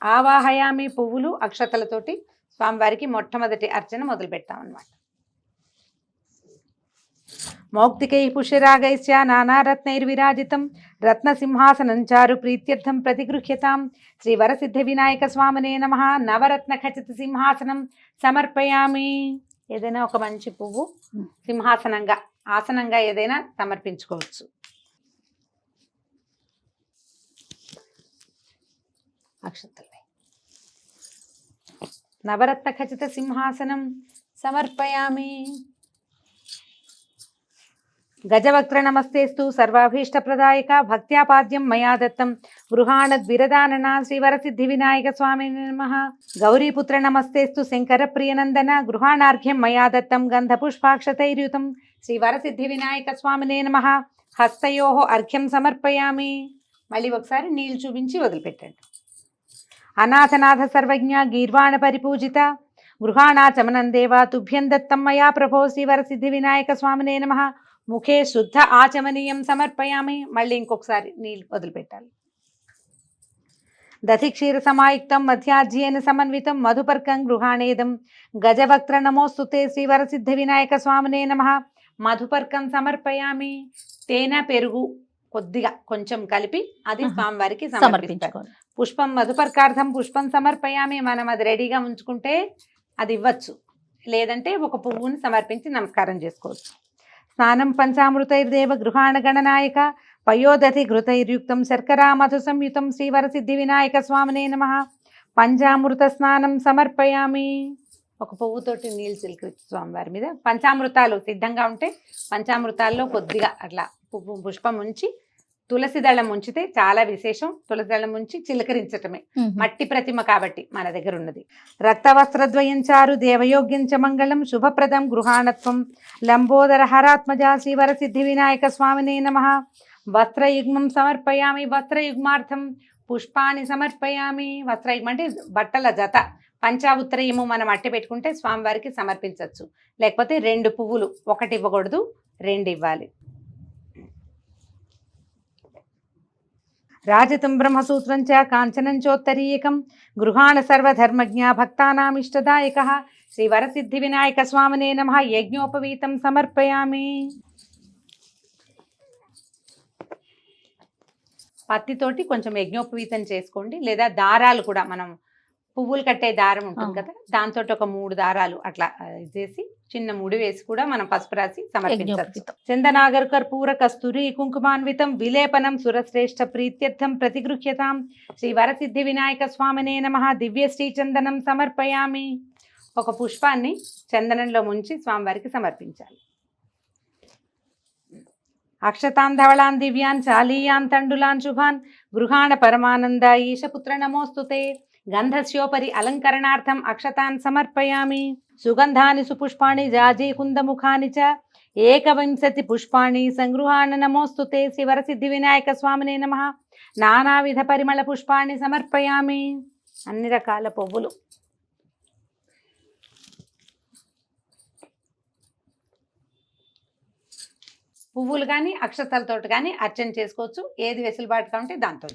ఆవాహయామి పువ్వులు అక్షతలతోటి స్వామివారికి మొట్టమొదటి అర్చన మొదలు పెడతామన్నమాట. మౌక్తికై పుష్యరాగైశ్చ నానారత్నైర్విరాజితం రత్నసింహాసనం చారు ప్రీత్యర్థం ప్రతిగృహ్యతాం శ్రీ వరసిద్ధి వినాయక స్వామినే నమః నవరత్న ఖచిత సింహాసనం సమర్పయామి. ఏదైనా ఒక మంచి పువ్వు సింహాసనంగా ఆసనంగా ఏదైనా సమర్పించుకోవచ్చు. అక్షతలే నవరత్న ఖచిత సింహాసనం సమర్పయామి. గజవక్త్ర నమస్తేస్తు సర్వాభీష్టప్రదాయక భక్త్యాపాద్యం మయా దత్తం గృహాణద్విరదానన శ్రీవరసిద్ధి వినాయక స్వామినే నమః. గౌరీపుత్ర నమస్తేస్తు శంకర ప్రియనందన గృహాణార్ఘ్యం మయా దత్తం గంధపుష్పాక్షతైర్యుతం శ్రీవరసిద్ధి వినాయక స్వామినే నమః. హస్తయోః అర్ఘ్యం సమర్పయామి. మళ్ళీ ఒకసారి నీళ్లు చూపించి వదిలిపెట్టండి. అనాథనాథ సర్వజ్ఞ గీర్వాణ పరిపూజిత గృహాణాచమనం దేవా తుభ్యం దత్తం మయా ప్రభో శ్రీవరసిద్ధి వినాయక స్వామినే నమః. ముఖే శుద్ధ ఆచమనీయం సమర్పయామి. మళ్ళీ ఇంకొకసారి నీళ్ళు వదిలిపెట్టాలి. దధిక్షీర సమాయుక్తం మధ్యాజ్యేన సమన్వితం మధుపర్కం గృహాణేదం గజవక్త్ర నమోస్తుతే శ్రీవరసిద్ధి వినాయక స్వామినే నమః. మధుపర్కం సమర్పయామి. తేనె పెరుగు కొద్దిగా కొంచెం కలిపి అది స్వామివారికి సమర్పించాలి. పుష్పం మధుపర్కార్థం పుష్పం సమర్పయామి. మనం అది రెడీగా ఉంచుకుంటే అది ఇవ్వచ్చు, లేదంటే ఒక పువ్వుని సమర్పించి నమస్కారం చేసుకోవచ్చు. స్నానం పంచామృతైర్దేవ గృహాణ గణనాయక పయోదధి ఘృతైర్యుక్తం శర్కరా మధు సంయుతం శ్రీవరసిద్ధి వినాయక స్వామినే నమః. పంచామృత స్నానం సమర్పయామి. ఒక పువ్వుతోటి నీళ్ళు చిలకరించి స్వామివారి మీద పంచామృతాలు సిద్ధంగా ఉంటే పంచామృతాల్లో కొద్దిగా అట్లా పుష్పం ఉంచి తులసి దళం ఉంచితే చాలా విశేషం. తులసి దళం ఉంచి చిలకరించటమే. మట్టి ప్రతిమ కాబట్టి మన దగ్గర ఉన్నది. రక్తవస్త్రద్వయం చారు దేవయోగ్యం చ మంగళం శుభప్రదం గృహాణత్వం లంబోదర హరాత్మజా శ్రీవరసిద్ధి వినాయక స్వామినే నమః. వస్త్రయుగ్మం సమర్పయామి. వస్త్రయుగ్మార్థం పుష్పాన్ని సమర్పయామి. వస్త్రయుగ్మం అంటే బట్టల జత. పంచావుత్రయము మనం అట్టి పెట్టుకుంటే స్వామివారికి సమర్పించవచ్చు. లేకపోతే 2 పువ్వులు, ఒకటి ఇవ్వకూడదు, 2 ఇవ్వాలి. రాజతం బ్రహ్మసూత్రం చ కాంచనం చోత్తరీయకం గృహాణ సర్వధర్మజ్ఞ భక్తానామిష్టదాయక శ్రీవరసిద్ధి వినాయక స్వామినే నమః. యజ్ఞోపవీతం సమర్పయామి. పత్తితోటి కొంచెం యజ్ఞోపవీతం చేసుకోండి, లేదా దారాలు కూడా మనం పువ్వులు కట్టే దారం ఉంటుంది కదా, దాంతో ఒక 3 దారాలు అట్లా చేసి చిన్న ముడి వేసి కూడా మనం పసుపు రాసి సమర్పించవచ్చు. చందనాగర్ కర్పూర కస్తూరి కుంకుమాన్వితం విలేపనం సురశ్రేష్ఠ ప్రీత్యర్థం ప్రతిగృహ్యతాం శ్రీ వరసిద్ధి వినాయక స్వామినే నమః. దివ్య శ్రీ చందనం సమర్పయామి. ఒక పుష్పాన్ని చందనంలో ముంచి స్వామివారికి సమర్పించాలి. అక్షతాన్ ధవళాన్ దివ్యాన్ చాలీయాన్ తండులాన్ శుభాన్ గృహాణ పరమానంద ఈశపుత్ర నమోస్తుతే గంధస్యోపరి అలంకరణార్థం అక్షతాన్ సమర్పయామి. సుగంధాని సుపుష్పాణి జాజీ కుందముఖాని చ ఏకవింశతి పుష్పాణి సంగృహాణ నమోస్తుతే శ్రీవరసిద్ధి వినాయక స్వామినే నమః. నానావిధ పరిమళ పుష్పాణి సమర్పయామి. అన్ని రకాల పువ్వులు. పువ్వులు కానీ అక్షతలతో కానీ అర్చన చేసుకోవచ్చు. ఏది వెసులుబాటుగా ఉంటే దాంతో.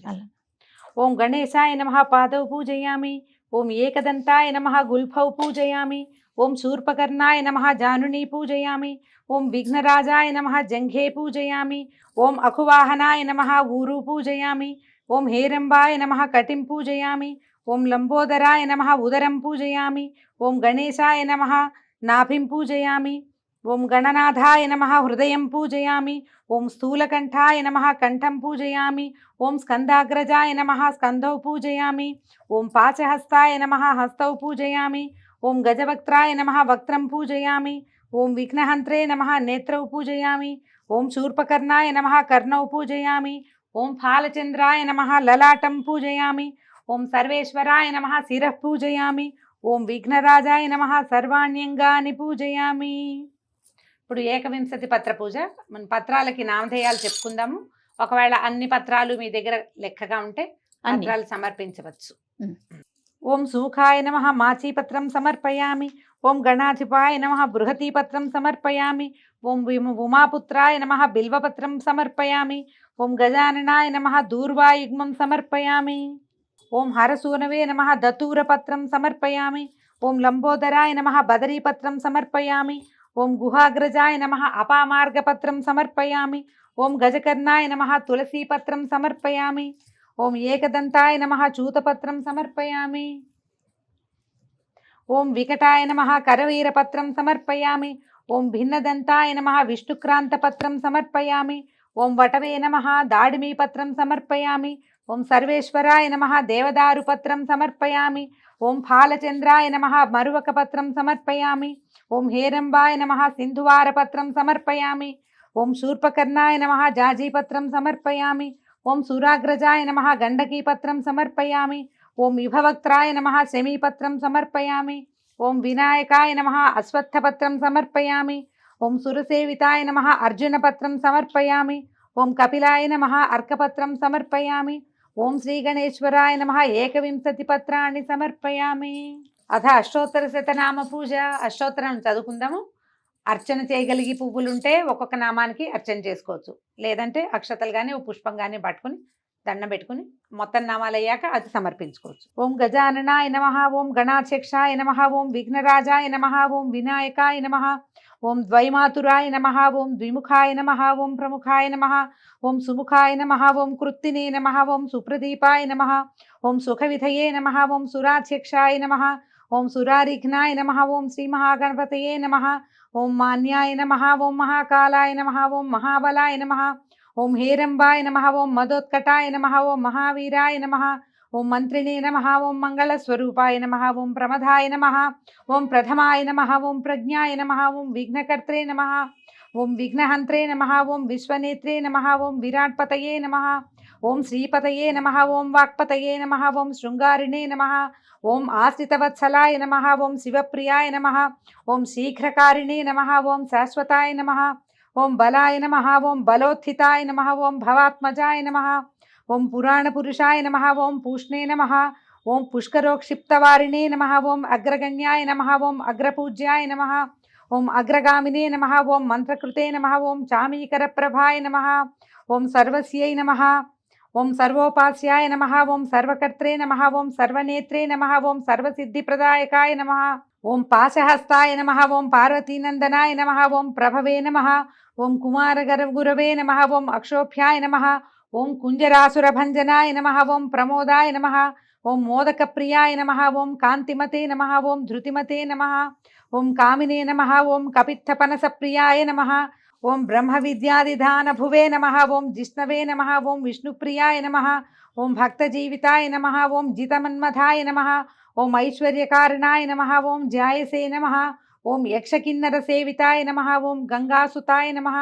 ఓం గణేశాయ నమః పాదౌ పూజయామి. ఓం ఏకదంతాయ నమః గుల్ఫౌ పూజయామి. ఓం శూర్పకర్ణాయ నమః జానునీ పూజయామి. ఓం విఘ్నరాజాయ నమః జంఘే పూజయామి. ఓం అఖువాహనాయ నమః ఊరు పూజయామి. ఓం హేరంబాయ నమః కటిం పూజయామి. ఓం లంబోదరాయ నమః ఉదరం పూజయామి. ఓం గణేశాయ నమః నాభిం పూజయామి. ఓం గణనాథాయ నమః హృదయం పూజయామి. ఓం స్థూలకంఠాయ నమః కంఠం పూజయామి. ఓం స్కందాగ్రజాయ నమః స్కంధౌ పూజయామి. ఓం పాచహస్తాయ నమః హస్తౌ పూజయామి. ఓం గజవక్త్రాయ నమః వక్త్రం పూజయామి. ఓం విఘ్నహంత్రే నమః నేత్రౌ పూజయామి. ఓం శూర్పకర్ణాయ నమః కర్ణౌ పూజయామి. ఓం ఫాలచంద్రాయ నమః లలాటం పూజయామి. ఓం సర్వేశ్వరాయ నమః శిరః పూజయామి. ఓం విఘ్నరాజాయ నమః సర్వాణ్యంగాని పూజయామి. ఇప్పుడు ఏకవింశతి పత్ర పూజ. మన పత్రాలకి నామధేయాలు చెప్పుకుందాము. ఒకవేళ అన్ని పత్రాలు మీ దగ్గర లెక్కగా ఉంటే పత్రాలు సమర్పించవచ్చు. ఓం సూఖాయ నమః మాచీపత్రం సమర్పయామి. ఓం గణాధిపాయ నమః బృహతీపత్రం సమర్పయామి. ఓం ఉమాపుత్రాయ నమః బిల్వపత్రం సమర్పయామి. ఓం గజాననాయ నమః దూర్వాయుగ్మం సమర్పయామి. ఓం హరసూనవే నమః దతూరపత్రం సమర్పయామి. ఓం లంబోదరాయ నమః బదరీపత్రం సమర్పయామి. ఓం గుహాగ్రజాయ నమః అపామార్గపత్రం సమర్పయామి. ఓం గజకర్ణాయ నమః తులసీపత్రం సమర్పయామి. ఓం ఏకదంతాయ నమః చూతపత్రం సమర్పయామి. ఓం వికటాయ నమః కరవీరపత్రం సమర్పయామి. ఓం భిన్నదంతాయ నమః విష్ణుక్రాంతపత్రం సమర్పయామి. ఓం వటవే నమః దాడిమీపత్రం సమర్పయామి. ఓం సర్వేశ్వరాయ నమః దేవదారుపత్రం సమర్పయామి. ఓం ఫాలచంద్రాయ నమః మరువకపత్రం సమర్పయామి. ఓం హేరంబాయ నమః సింధువారపత్రం సమర్పయామి. ఓం శూర్పకర్ణాయ నమః జాజీపత్రం సమర్పయామి. ఓం సురాగ్రజాయ నమః గండకీపత్రం సమర్పయామి. ఓం విభవక్త్రాయ నమః శమీపత్రం సమర్పయామి. ఓం వినాయకాయ నమః అశ్వత్థపత్రం సమర్పయామి. ఓం సురసేవితాయ నమః అర్జునపత్రం సమర్పయామి. ఓం కపిలాయ నమః అర్కపత్రం సమర్పయామి. ఓం శ్రీగణేశ్వరాయ నమః ఏకవింశతి పత్రాన్ని సమర్పయామి. అథ అష్టోత్తర శతనామ పూజ. అష్టోత్తరం చదువుకుందాము. అర్చన చేయగలిగి పువ్వులుంటే ఒక్కొక్క నామానికి అర్చన చేసుకోవచ్చు. లేదంటే అక్షతలు కానీ ఓ పుష్పం కానీ పట్టుకుని దండం పెట్టుకుని మొత్తం నామాలు అయ్యాక అది సమర్పించుకోవచ్చు. ఓం గజాననాయ నమః. ఓం గణాధ్యక్షాయ నమః. ఓం విఘ్నరాజాయ నమః. ఓం వినాయకాయ నమః. ఓం ద్వైమాతురాయ నమః. ఓం ద్విముఖాయ నమః. ఓం ప్రముఖాయ నమః. ఓం సుముఖాయ నమః. ఓం కృత్తినే నమః. ఓం సుప్రదీపాయ నమః. ఓం సుఖవిధయే నమః. ఓం సురాధ్యక్షాయ నమః. ఓం సురారిఘ్నాయ నమః. ఓం శ్రీ మహాగణపతయే నమః. ఓం మాన్యాయ నమః. ఓం మహాకాలాయ నమః. ఓం మహాబలాయ నమః. ఓం హేరంబాయ నమః. ఓం మదోత్కటాయ నమః. ఓం మహావీరాయ నమః. ఓం మంత్రిణే నమః. ఓం మంగళస్వరూపాయ నమః. ఓం ప్రమదాయ నమః. ఓం ప్రథమాయ నమః. ఓం ప్రజ్ఞాయ నమః. ఓం విఘ్నకర్త్రే నమః. ఓం విఘ్నహంత్రే నమః. ఓం విశ్వనేత్రే నమః. ఓం విరాట్పతయే నమః. ఓం శ్రీపతయే నమః. ఓం వాక్పతయే నమః. ఓం శృంగారిణే నమః. ఓం ఆశ్రితవత్సలాయ నమః. ఓం శివప్రియాయ నమః. ఓం శీఘ్రకారిణే నమః. ఓం శాశ్వతాయ నమః. ఓం బలాయ నమః. ఓం బలోత్థితాయ నమః. ఓం భవాత్మజాయ నమః. ఓం పురాణపురుషాయ నమః. ఓం పూష్ణే నమః. ఓం పుష్కరోక్షిప్తవారిణే నమః. ఓం అగ్రగణ్యాయ నమః. ఓం అగ్రపూజ్యాయ నమః. ఓం అగ్రగామినే నమః. ఓం మంత్రకృతే నమః. ఓం చామీకరప్రభాయ నమః. ఓం సర్వస్యై నమః. ఓం సర్వోపాస్యాయ నమః. ఓం సర్వకర్త్రే నమః. ఓం సర్వనేత్రే నమః. ఓం సర్వసిద్ధిప్రదాయకాయ నమః. ఓం పాశహస్తాయ నమః. ఓం పార్వతీనందనాయ నమః. ఓం ప్రభవే నమః. ఓం కుమారగురవే నమః. ఓం అక్షోభ్యాయ నమః. ఓం కుంజరాసురభంజనాయ నమః. ఓం ప్రమోదాయ నమః. ఓం మోదకప్రియాయ నమః. ఓం కాంతిమతే నమః. ఓం ధృతిమతే నమః. ఓం కామినే నమః. ఓం కపిత్తపనసప్రియాయ నమః. ఓం బ్రహ్మ విద్యాదిధాన భువే నమః. ఓం జిష్ణవే నమః. ఓం విష్ణుప్రియాయ నమః. ఓం భక్తజీవితాయ నమః. ఓం జితమన్మథాయ నమః. ఓం ఐశ్వర్యకారణాయ నమః. ఓం జాయసే నమః. ఓం యక్షకిన్నర సేవితాయ నమః. ఓం గంగాసుతాయ నమః.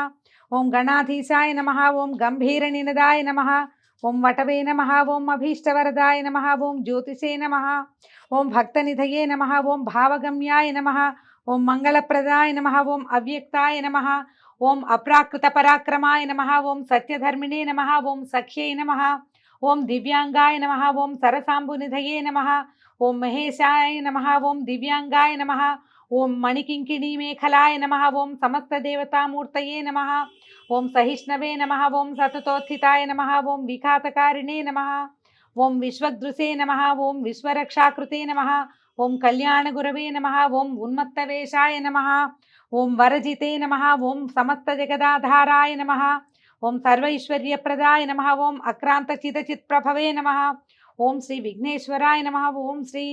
ఓం గణాధీశాయ నమః. ఓం గంభీరనినదాయ నమః. ఓం వటవే నమః. ఓం అభీష్టవరదాయ నమః. ఓం జ్యోతిషే నమః. ఓం భక్తనిధయే నమః. ఓం భావగమ్యాయ నమః. ఓం మంగళప్రదాయ నమః. ఓం అవ్యక్తాయ నమః. ఓం అప్రాకృత పరాక్రమాయ నమః. ఓం సత్యధర్మిణే నమః. ఓం సఖ్యై నమః. ఓం దివ్యాంగాయ నమః. ఓం సరసాంబునిధయే నమః. ఓం మహేశాయ నమః. ఓం దివ్యాంగాయ నమః. ఓం మణికింకిణీ మేఖలాయ నమః. ఓం సమస్త దేవతామూర్తయే నమః. ఓం సహిష్ణవే నమః. ఓం సతతోత్థితాయ నమః. ఓం విఘాతకారిణే నమః. ఓం విశ్వదృశే నమః. ఓం విశ్వరక్షాకృతే నమః. ఓం కళ్యాణగురవే నమః. ఓం ఉన్మత్తవేషాయ నమః. ఓం వరజితే నమః. ఓం సమస్త జగదాధారాయ నమః. ఓం సర్వైశ్వర్యప్రదాయ నమః. ఓం అక్రాంతచితచిత్ప్రభవే నమః. ఓం శ్రీ విఘ్నేశ్వరాయ నమః. ఓం శ్రీ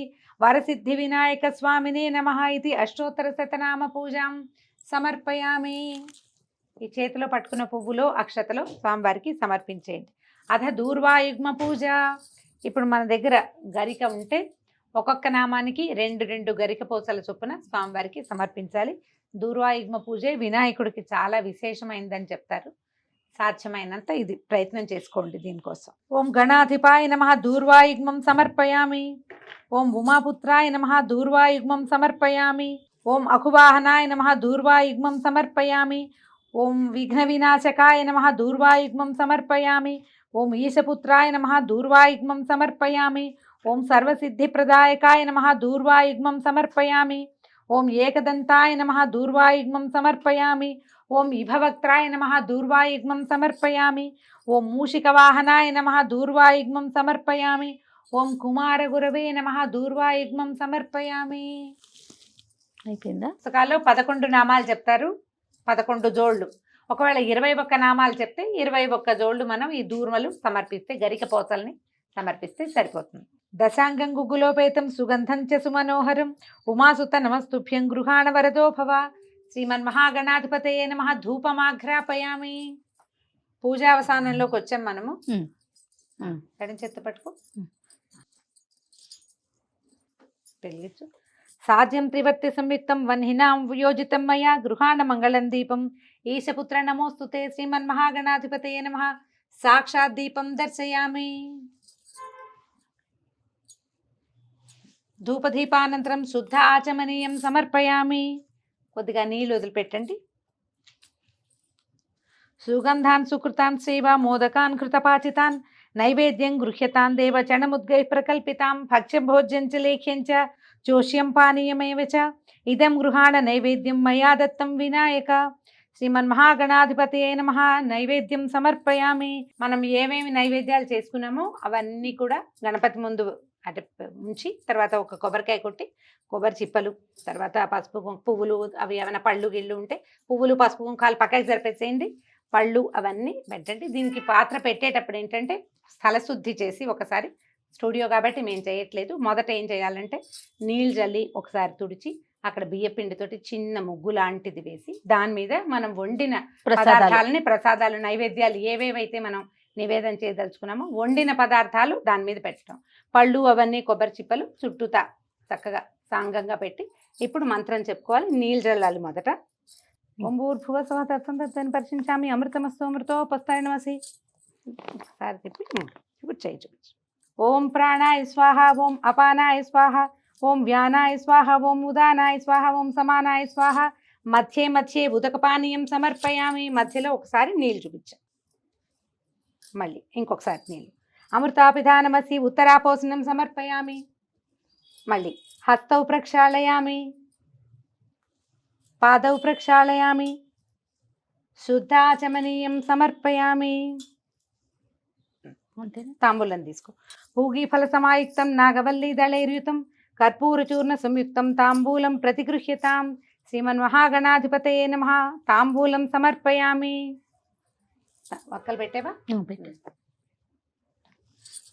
వరసిద్ధి వినాయక స్వామినే నమః. ఇది అష్టోత్తర శతనామ పూజాం సమర్పయామి. ఈ చేతిలో పట్టుకున్న పువ్వులో అక్షతలో స్వామివారికి సమర్పించేయండి. అథ దూర్వాయుగ్మ పూజ. ఇప్పుడు మన దగ్గర గరిక ఉంటే ఒక్కొక్క నామానికి 2 గరిక పూసల చొప్పున స్వామివారికి సమర్పించాలి. దూర్వాయుగ్మ పూజే వినాయకుడికి చాలా విశేషమైందని చెప్తారు. సాధ్యమైనంత ఇది ప్రయత్నం చేసుకోండి దీనికోసం. ఓం గణాధిపాయ నమః దూర్వాయుగ్మం సమర్పయామి. ఓం ఉమాపుత్రాయ నమః దూర్వాయుగ్మం సమర్పయామి. ఓం అకువాహనాయ నమః దూర్వాయుగ్మం సమర్పయామి. ఓం విఘ్న వినాశకాయ నమః దూర్వాయుగ్మం సమర్పయామి. ఓం ఈశపుత్రాయ నమః దూర్వాయుగ్మం సమర్పయామి. ఓం సర్వసిద్ధిప్రదాయకాయ నమః దూర్వాయుగ్మం సమర్పయామి. ఓం ఏకదంతాయ నమః దూర్వాయుగ్మం సమర్పయామి. ఓం విభవక్త్రాయ నమః దూర్వాయుగ్మం సమర్పయామి. ఓం మూషికవాహనాయ నమః దూర్వాయుగ్మం సమర్పయామి. ఓం కుమారగురవే నమః దూర్వాయుగ్మం సమర్పయామి. అయిపోయిందా? పుస్తకాల్లో 11 నామాలు చెప్తారు, 11 జోళ్ళు. ఒకవేళ 21 నామాలు చెప్తే 21 జోళ్ళు మనం ఈ దూర్మలు సమర్పిస్తే, గరిక పోతల్ని సమర్పిస్తే సరిపోతుంది. దశాంగం గుగ్గులోపేతం సుగంధం చ సుమనోహరం ఉమాసుత నమస్తుభ్యం గృహాణ వరదో భవ. శ్రీమన్మహాగణాధిపతయే నమః ధూపమాఘ్రాపయామి. పూజావసానంలోకి వచ్చాం మనము. ఎడం చేత్తో పట్టుకో, పెళ్ళిచ్చు. సాధ్యం త్రివర్తి సంయుక్తం వన్హినాం వియోజితం మయా గృహాణ మంగళం దీపం. ఈశపుత్ర నమోస్తుతే శ్రీమన్మహాగణాధిపతయే నమః. సాక్షాత్ దీపం దర్శయామి. ధూపదీపానంతరం శుద్ధ ఆచమనీయం సమర్పయామి. కొద్దిగా నీళ్ళు వదిలిపెట్టండి. సుగంధాన్ సుకృతాన్ సేవా మోదకాన్ కృతపాచితాన్ నైవేద్యం గృహ్యతాన్ దేవ చణముద్గై ప్రకల్పితాం భక్ష్య భోజ్యం చ లేఖ్యం చ జోష్యం పానీయమేవ చ ఇదం గృహాణ నైవేద్యం మయా దత్తం వినాయక. శ్రీమన్మహాగణాధిపతయే నమః. నైవేద్యం సమర్పయామి. మనం ఏమేమి నైవేద్యాలు చేసుకున్నామో అవన్నీ కూడా గణపతి ముందు అంటే ఉంచి, తర్వాత ఒక కొబ్బరికాయ కొట్టి, కొబ్బరి చిప్పలు, తర్వాత పసుపు పువ్వులు, అవి ఏమైనా పళ్ళు గిళ్ళు ఉంటే పువ్వులు పసుపు కుంకాలు పక్కకి జరిపేసేయండి. పళ్ళు అవన్నీ పెట్టండి. దీనికి పాత్ర పెట్టేటప్పుడు ఏంటంటే స్థలశుద్ధి చేసి, ఒకసారి స్టూడియో కాబట్టి మేము చేయట్లేదు, మొదట ఏం చేయాలంటే నీళ్ళు జల్లి ఒకసారి తుడిచి అక్కడ బియ్యపిండితోటి చిన్న ముగ్గు లాంటిది వేసి దాని మీద మనం వండిన పదార్థాలని, ప్రసాదాలు, నైవేద్యాలు ఏవేవైతే మనం నివేదన చేయదలుచుకున్నామో వండిన పదార్థాలు దాని మీద పెట్టడం. పళ్ళు అవన్నీ కొబ్బరి చిప్పలు చుట్టూతా చక్కగా సాంగంగా పెట్టి ఇప్పుడు మంత్రం చెప్పుకోవాలి. నీళ్ళు జల్లాలి మొదట. ఓం భూర్భువస్సువః తత్సంతత్వాన్ని పరిశించామి అమృతమస్తు అమృతోపస్థాయ నమసి. ఒకసారి తిప్పి ఇప్పుడు చేయి చూపించు. ఓం ప్రాణాయ స్వాహ. ఓం అపానాయ స్వాహ. ఓం వ్యానాయ స్వాహ. ఓం ఉదానాయ స్వాహ. ఓం సమానాయ స్వాహ. మధ్యే మధ్యే ఉదకపానీయం సమర్పయామి. మధ్యలో ఒకసారి నీళ్ళు చూపించాం, మళ్ళీ ఇంకొకసారి నీళ్ళు. అమృతాపిధానమసి ఉత్తరాపోసనం సమర్పయామి. మళ్ళీ హస్తౌ ప్రక్షాళయామి, పాదౌ ప్రక్షాళయామి, శుద్ధాచమనీయం సమర్పయామి. తాంబూలం తీసుకో. పూగీఫల సమాయుక్తం నాగవల్లీ దళైర్యుతం కర్పూరచూర్ణ సంయుక్తం తాంబూలం ప్రతిగృహ్యతాం. శ్రీమన్మహాగణాధిపతయే నమః. తాంబూలం సమర్పయామి. ఒక్కలు పెట్టేవా?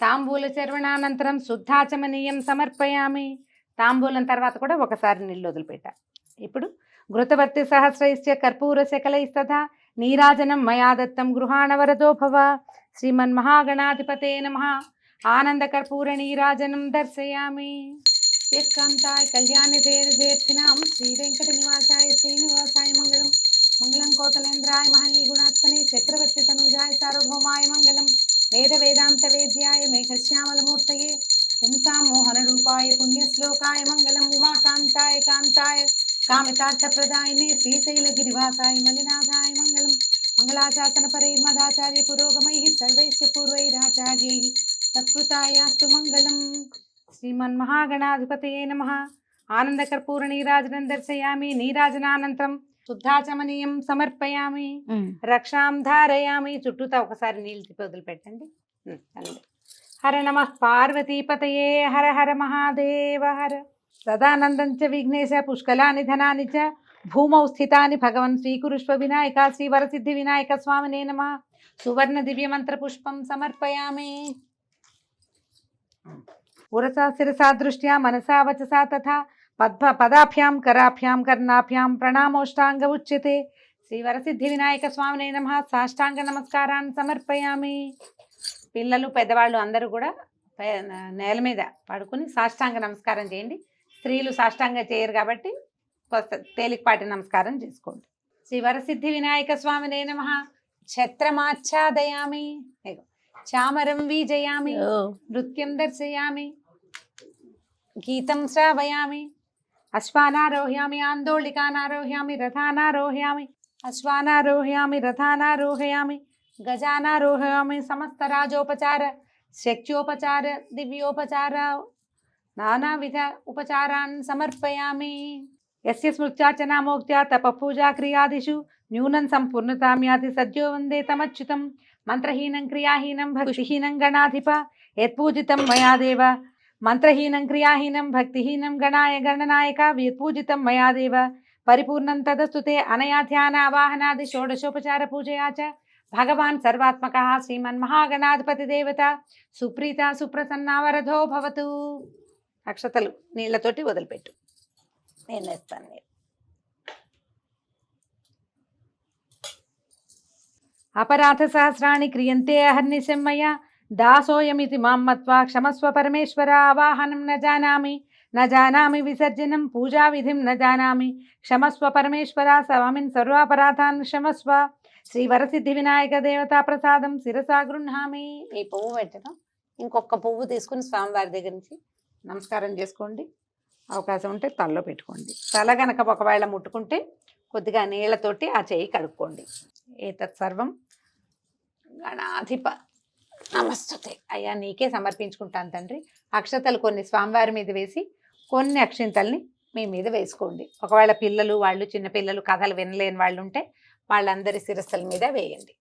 తాంబూల చర్వణానంతరం శుద్ధాచమనీయం సమర్పయామి. తాంబూలం తర్వాత కూడా ఒకసారి నీళ్ళు వదిలిపెట్టా. ఇప్పుడు ఘృతవర్తి సహస్రైశ్చ కర్పూర శకలైస్తథా నీరాజనం మయా దత్తం గృహాణ వరదో భవ. శ్రీమన్మహాగణాధిపతయే నమః. ఆనంద కర్పూర నీరాజనం దర్శయామి. ఏకాంతాయ కళ్యాణి జయర్థినాం శ్రీ వెంకట నివాసాయ శ్రీనివాసాయ మంగళం. మంగళం కోసలేంద్రాయ మహనీయ గుణాత్మనే చక్రవర్తి తనూజాయ సార్వభౌమాయ మంగళం. వేద వేదాంత వేద్యాయ మేఘశ్యామలమూర్తయే పుంసాం మోహన రూపాయ పుణ్యశ్లోకాయ మంగళం. ఉమాకాంతాయ కాంతాయ కామితార్థప్రదాయినే శ్రీశైలగిరివాసాయ మలినాథాయ మంగళం. మంగళాశాసన పరైర్మదాచార్య పురోగమై సర్వైశ్చ పూర్వైరాచార్యై సత్కృతాయాస్తు మంగళం. శ్రీమన్మహాగణాధిపతయే నమః. ఆనందకర్పూర నీరాజనం దర్శయామి. నీరాజనానంతరం శుద్ధాచమనీయం సమర్పయామి. రక్షాం ధారయామి. చుట్టూతా ఒకసారి నీళ్ళు తిప్పి వదిలిపెట్టండి. హర నమః పార్వతీపతయే. హర హర మహాదేవ హర. సదానందం చ విఘ్నేశ పుష్కలాని ధనాని చ భూమౌ స్థితాని భగవన్ స్వీకురుష్వ వినాయక. శ్రీ వరసిద్ధి వినాయక స్వామినే నమః. సువర్ణ దివ్య మంత్ర పుష్పం సమర్పయామి. పురసా శిరసా దృష్ట్యా మనసా వచసా తథా పదాభ్యాం కరాభ్యాం కర్ణాభ్యాం ప్రణామోష్టాంగ ఉచ్యతే. శ్రీ వరసిద్ధి వినాయక స్వామినే నమః. సాష్టాంగ నమస్కారాన్ని సమర్పయామి. పిల్లలు పెద్దవాళ్ళు అందరూ కూడా నేల మీద పడుకుని సాష్టాంగ నమస్కారం చేయండి. స్త్రీలు సాష్టాంగ చేయరు కాబట్టి తేలికపాటి నమస్కారం చేసుకోండి. శ్రీ వరసిద్ధి వినాయక స్వామినే నమః. ఛత్రమాచ్ఛాదయామి, చామరం వీజయామి, నృత్యం దర్శయామి, గీతం శ్రావయామి, అశ్వానారోహయామి, ఆందోళికానారోహయామి, రథానారోహయామి, అశ్వానారోహయామి, రథానారోహయామి, గజానారోహయామి, సమస్త రాజోపచార, శక్త్యోపచార, దివ్యోపచార, నానావిధ ఉపచారాన్ సమర్పయామి. యస్య స్మృత్యార్చనా మోక్త్యా తపపూజా క్రియాదిషు న్యూనం సంపూర్ణతాం యాతి సద్యో వందే తమచ్యుతం. మంత్రహీనం క్రియాహీనం భక్తిహీనం గణాధిప యత్పూజితం మయా దేవ. మంత్రహీనం క్రియాహీనం భక్తిహీనం గణాయ గణనాయక యత్పూజితం మయా దేవ. పరిపూర్ణం తదస్తుతే అనయా ధ్యానావాహనాది షోడశోపచార పూజయా చ భగవాన్ సర్వాత్మకః శ్రీమన్మహాగణాధిపతి దేవత సుప్రీత సుప్రసన్నా వరదో భవతు. అక్షతలు నీళ్లతోటి వదిలిపెట్టు, నేను వేస్తాను. నేను అపరాధ సహస్రాణి క్రియంతే అహర్నిశం మయా దాసోయమితి మాం మత్వా క్షమస్వ పరమేశ్వర. ఆవాహనం న జానామి విసర్జనం పూజా విధిం న జానామి క్షమస్వ పరమేశ్వర. స్వామిన్ సర్వాపరాధాన్ క్షమస్వ. శ్రీ వరసిద్ధి వినాయక దేవతా ప్రసాదం శిరసా గృహామి. ఈ పువ్వు పెట్టడం, ఇంకొక పువ్వు తీసుకుని స్వామివారి దగ్గర నుంచి నమస్కారం చేసుకోండి. అవకాశం ఉంటే తలలో పెట్టుకోండి. తల గనక ఒకవేళ ముట్టుకుంటే కొద్దిగా నీళ్లతోటి ఆ చేయి కడుక్కోండి. ఏతత్ సర్వం గణాధిప నమస్తుతే. అయ్యా నీకే సమర్పించుకుంటాను తండ్రి. అక్షతలు కొన్ని స్వామివారి మీద వేసి కొన్ని అక్షింతల్ని మీ మీద వేసుకోండి. ఒకవేళ పిల్లలు వాళ్ళు చిన్నపిల్లలు కథలు వినలేని వాళ్ళు ఉంటే వాళ్ళందరి శిరస్సుల మీద వేయండి.